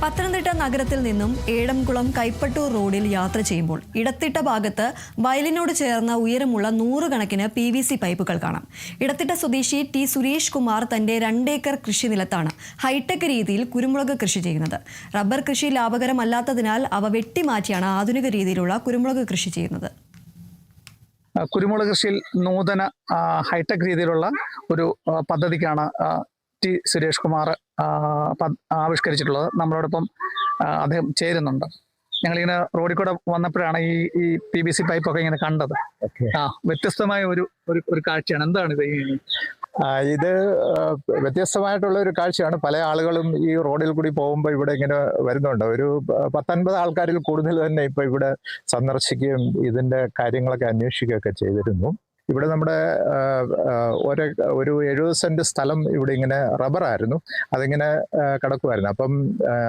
പത്തനംതിട്ട നഗരത്തിൽ നിന്നും ഏടംകുളം കൈപ്പട്ടൂർ റോഡിൽ യാത്ര ചെയ്യുമ്പോൾ ഇടത്തിട്ട ഭാഗത്ത് വയലിനോട് ചേർന്ന ഉയരമുള്ള നൂറുകണക്കിന് PVC പൈപ്പുകൾ കാണാം. ഇടത്തിട്ട സ്വദേശി ടി സുരേഷ് കുമാർ തന്റെ 2 ഏക്കർ കൃഷി നിലത്താണ് ഹൈടെക് രീതിയിൽ കുരുമുളക് കൃഷി ചെയ്യുന്നത്. റബ്ബർ കൃഷി ലാഭകരമല്ലാത്തതിനാൽ അവ വെട്ടിമാറ്റിയാണ് ആധുനിക രീതിയിലുള്ള കുരുമുളക് കൃഷി ചെയ്യുന്നത്. കുരുമുളക് കൃഷിയിൽ നൂതന ഹൈടെക് രീതിയിലുള്ള ഒരു പദ്ധതിക്കാണ് ടി സുരേഷ് കുമാർ ആവിഷ്കരിച്ചിട്ടുള്ളത്. നമ്മളോടൊപ്പം അദ്ദേഹം ചേരുന്നുണ്ട്. ഞങ്ങളിങ്ങനെ റോഡിൽ കൂടെ വന്നപ്പോഴാണ് ഈ PVC പൈപ്പൊക്കെ ഇങ്ങനെ കണ്ടത്. വ്യത്യസ്തമായ ഒരു കാഴ്ചയാണ്. എന്താണ് ഇത് വ്യത്യസ്തമായിട്ടുള്ള ഒരു കാഴ്ചയാണ്. പല ആളുകളും ഈ റോഡിൽ കൂടി പോകുമ്പോൾ ഇവിടെ ഇങ്ങനെ വരുന്നുണ്ട്. ഒരു 19 ആൾക്കാരിൽ കൂടുതൽ തന്നെ ഇപ്പൊ ഇവിടെ സന്ദർശിക്കുകയും ഇതിന്റെ കാര്യങ്ങളൊക്കെ അന്വേഷിക്കുകയൊക്കെ ചെയ്തിരുന്നു. ഇവിടെ നമ്മുടെ ഒരു 70 സെന്റ് സ്ഥലം ഇവിടെ ഇങ്ങനെ റബ്ബറായിരുന്നു, അതിങ്ങനെ കിടക്കുമായിരുന്നു. അപ്പം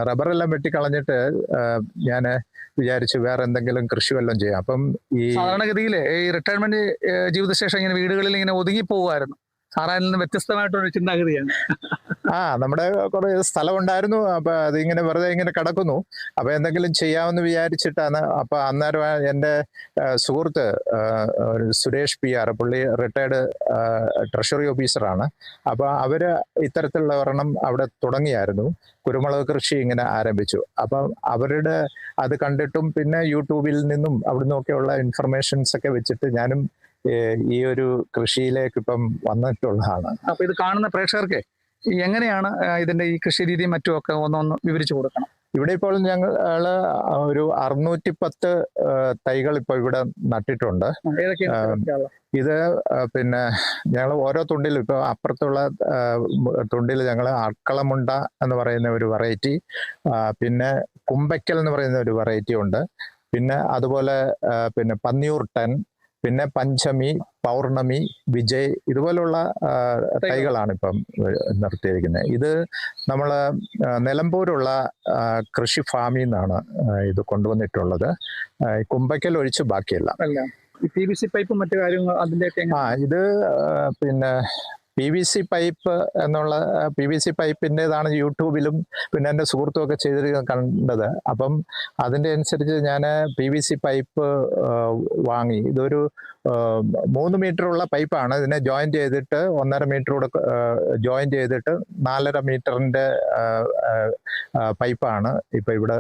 റബ്ബറെല്ലാം വെട്ടിക്കളഞ്ഞിട്ട് ഞാൻ വിചാരിച്ചു വേറെ എന്തെങ്കിലും കൃഷി വല്ലതും ചെയ്യാം. അപ്പം ഈ സാധാരണഗതിയിൽ ഈ റിട്ടയർമെന്റ് ജീവിതശേഷം ഇങ്ങനെ വീടുകളിൽ ഇങ്ങനെ ഒതുങ്ങി പോകുമായിരുന്നു. സാറാനിൽ നിന്ന് വ്യത്യസ്തമായിട്ടൊരു ചിന്താഗതിയാണ്. നമ്മുടെ കുറെ സ്ഥലം ഉണ്ടായിരുന്നു. അപ്പൊ അതിങ്ങനെ വെറുതെ ഇങ്ങനെ കിടക്കുന്നു. അപ്പൊ എന്തെങ്കിലും ചെയ്യാമെന്ന് വിചാരിച്ചിട്ടാണ്. അപ്പൊ അന്നേരം എൻ്റെ സുഹൃത്ത് സുരേഷ് PR, പുള്ളി റിട്ടയർഡ് ട്രഷറി ഓഫീസറാണ്. അപ്പൊ അവര് ഇത്തരത്തിലുള്ള ഒരെണ്ണം അവിടെ തുടങ്ങിയായിരുന്നു. കുരുമുളക് കൃഷി ഇങ്ങനെ ആരംഭിച്ചു. അപ്പം അവരുടെ അത് കണ്ടിട്ടും പിന്നെ യൂട്യൂബിൽ നിന്നും അവിടെ നിന്നൊക്കെയുള്ള ഇൻഫർമേഷൻസ് ഒക്കെ വെച്ചിട്ട് ഞാനും ഈ ഒരു കൃഷിയിലേക്ക് ഇപ്പം വന്നിട്ടുള്ളതാണ്. അപ്പൊ ഇത് കാണുന്ന പ്രേക്ഷകർക്ക് എങ്ങനെയാണ് ഇതിന്റെ ഈ കൃഷി രീതിയും മറ്റും ഒക്കെ ഒന്ന് വിവരിച്ചു കൊടുക്കണം. ഇവിടെ ഇപ്പോൾ ഞങ്ങള് ഒരു 610 തൈകൾ ഇപ്പോൾ ഇവിടെ നട്ടിട്ടുണ്ട്. ഇത് പിന്നെ ഞങ്ങൾ ഓരോ തുണ്ടിലും ഇപ്പൊ അപ്പുറത്തുള്ള തുണ്ടിൽ ഞങ്ങൾ അക്കളമുണ്ട എന്ന് പറയുന്ന ഒരു വെറൈറ്റി, പിന്നെ കുമ്പയ്ക്കൽ എന്ന് പറയുന്ന ഒരു വെറൈറ്റി ഉണ്ട്. പിന്നെ അതുപോലെ പിന്നെ പന്നിയൂർ 10, പിന്നെ പഞ്ചമി, പൗർണമി, വിജയ്, ഇതുപോലുള്ള തൈകളാണ് ഇപ്പം നിർത്തിയിരിക്കുന്നത്. ഇത് നമ്മൾ നിലമ്പൂരുള്ള കൃഷി ഫാമിൽ നിന്നാണ് ഇത് കൊണ്ടുവന്നിട്ടുള്ളത്. കുമ്പയ്ക്കൽ ഒഴിച്ച് ബാക്കിയെല്ലാം. PVC പൈപ്പും മറ്റു കാര്യങ്ങൾ അതിന്റെ ഇത് പിന്നെ PVC പൈപ്പ് എന്നുള്ള PVC പൈപ്പിൻ്റെതാണ് യൂട്യൂബിലും പിന്നെ എൻ്റെ സുഹൃത്തുമൊക്കെ ചെയ്തിരിക്കുന്നത് കണ്ടത്. അപ്പം അതിൻ്റെ അനുസരിച്ച് ഞാൻ PVC പൈപ്പ് വാങ്ങി. ഇതൊരു 3 മീറ്ററുള്ള പൈപ്പാണ്. ഇതിനെ ജോയിൻ ചെയ്തിട്ട് 1.5 മീറ്ററൂടെ ജോയിൻ ചെയ്തിട്ട് 4.5 മീറ്ററിൻ്റെ പൈപ്പാണ് ഇപ്പം ഇവിടെ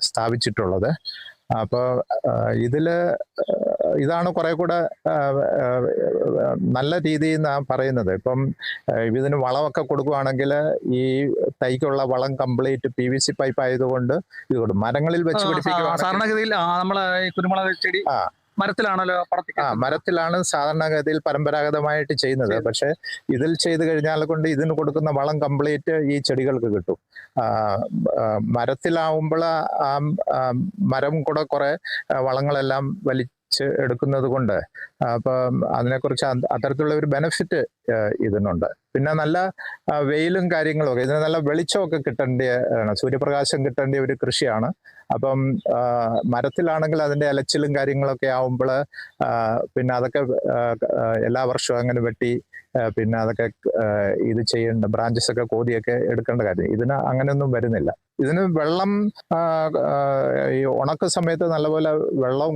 സ്ഥാപിച്ചിട്ടുള്ളത്. അപ്പോൾ ഇതാണ് കുറെ കൂടെ നല്ല രീതിയിൽ നാം പറയുന്നത്. ഇപ്പം ഇതിന് വളമൊക്കെ കൊടുക്കുകയാണെങ്കിൽ ഈ തൈക്കുള്ള വളം കംപ്ലീറ്റ് PVC പൈപ്പ് ആയതുകൊണ്ട് ഇത് മരങ്ങളിൽ വെച്ച് പിടിപ്പിക്കുക. സാധാരണഗതിയിൽ നമ്മളെ ഈ കുരുമുളക് ചെടി മരത്തിലാണല്ലോ, മരത്തിലാണ് സാധാരണഗതിയിൽ പരമ്പരാഗതമായിട്ട് ചെയ്യുന്നത്. പക്ഷെ ഇതിൽ ചെയ്ത് കഴിഞ്ഞാൽ കൊണ്ട് ഇതിന് കൊടുക്കുന്ന വളം കംപ്ലീറ്റ് ഈ ചെടികൾക്ക് കിട്ടും. മരത്തിലാവുമ്പോൾ ആ മരം കൂടെ കുറെ വളങ്ങളെല്ലാം എടുക്കുന്നത് കൊണ്ട് അപ്പം അതിനെക്കുറിച്ച് അത്തരത്തിലുള്ള ഒരു ബെനിഫിറ്റ് ഇതിനുണ്ട്. പിന്നെ നല്ല വെയിലും കാര്യങ്ങളും ഒക്കെ, ഇതിന് നല്ല വെളിച്ചമൊക്കെ കിട്ടേണ്ടതാണ്, സൂര്യപ്രകാശം കിട്ടേണ്ട ഒരു കൃഷിയാണ്. അപ്പം മരത്തിലാണെങ്കിൽ അതിൻ്റെ ഇലച്ചിലും കാര്യങ്ങളൊക്കെ ആവുമ്പോൾ പിന്നെ അതൊക്കെ എല്ലാ വർഷവും അങ്ങനെ വെട്ടി പിന്നെ അതൊക്കെ ഇത് ചെയ്യേണ്ട, ബ്രാഞ്ചസ് ഒക്കെ കോതിയൊക്കെ എടുക്കേണ്ട കാര്യം. ഇതിന് അങ്ങനെയൊന്നും വരുന്നില്ല. ഇതിന് വെള്ളം ഈ ഉണക്ക സമയത്ത് നല്ലപോലെ വെള്ളം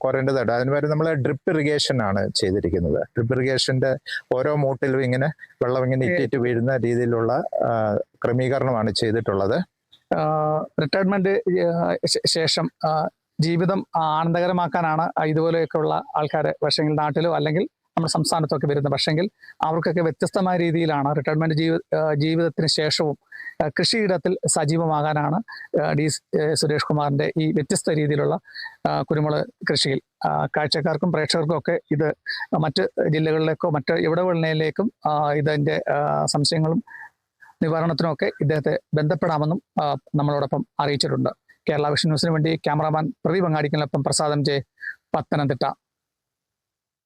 കുറേണ്ടതായിട്ട് അതിന് വരെ നമ്മൾ ഡ്രിപ്പ് ഇറിഗേഷൻ ആണ് ചെയ്തിരിക്കുന്നത്. ഡ്രിപ്പ് ഇറിഗേഷന്റെ ഓരോ മൂട്ടിലും ഇങ്ങനെ വെള്ളം ഇങ്ങനെ ഇറ്റിറ്റ് വീഴുന്ന രീതിയിലുള്ള ക്രമീകരണമാണ് ചെയ്തിട്ടുള്ളത്. റിട്ടയർമെന്റ് ശേഷം ജീവിതം ആനന്ദകരമാക്കാനാണ് ഇതുപോലെയൊക്കെയുള്ള ആൾക്കാർ പക്ഷെങ്കിൽ നാട്ടിലോ അല്ലെങ്കിൽ നമ്മുടെ സംസ്ഥാനത്തൊക്കെ വരുന്നത്. പക്ഷെങ്കിൽ അവർക്കൊക്കെ വ്യത്യസ്തമായ രീതിയിലാണ് റിട്ടയർമെന്റ് ജീവിതത്തിന് ശേഷവും കൃഷിയിടത്തിൽ സജീവമാകാനാണ് ഡി സുരേഷ് കുമാറിന്റെ ഈ വ്യത്യസ്ത രീതിയിലുള്ള കുരുമുളക് കൃഷിയിൽ കാഴ്ചക്കാർക്കും പ്രേക്ഷകർക്കും ഒക്കെ ഇത് മറ്റ് ജില്ലകളിലേക്കോ മറ്റ് ഇടവേളയിലേക്കും ഇതിന്റെ സംശയങ്ങളും നിവാരണത്തിനുമൊക്കെ ഇദ്ദേഹത്തെ ബന്ധപ്പെടാമെന്നും നമ്മളോടൊപ്പം അറിയിച്ചിട്ടുണ്ട്. കേരള വിഷൻ ന്യൂസിന് വേണ്ടി ക്യാമറാമാൻ പ്രദീപ് അങ്ങാടിക്കലിനൊപ്പം പ്രസാദം ജെ, പത്തനംതിട്ട.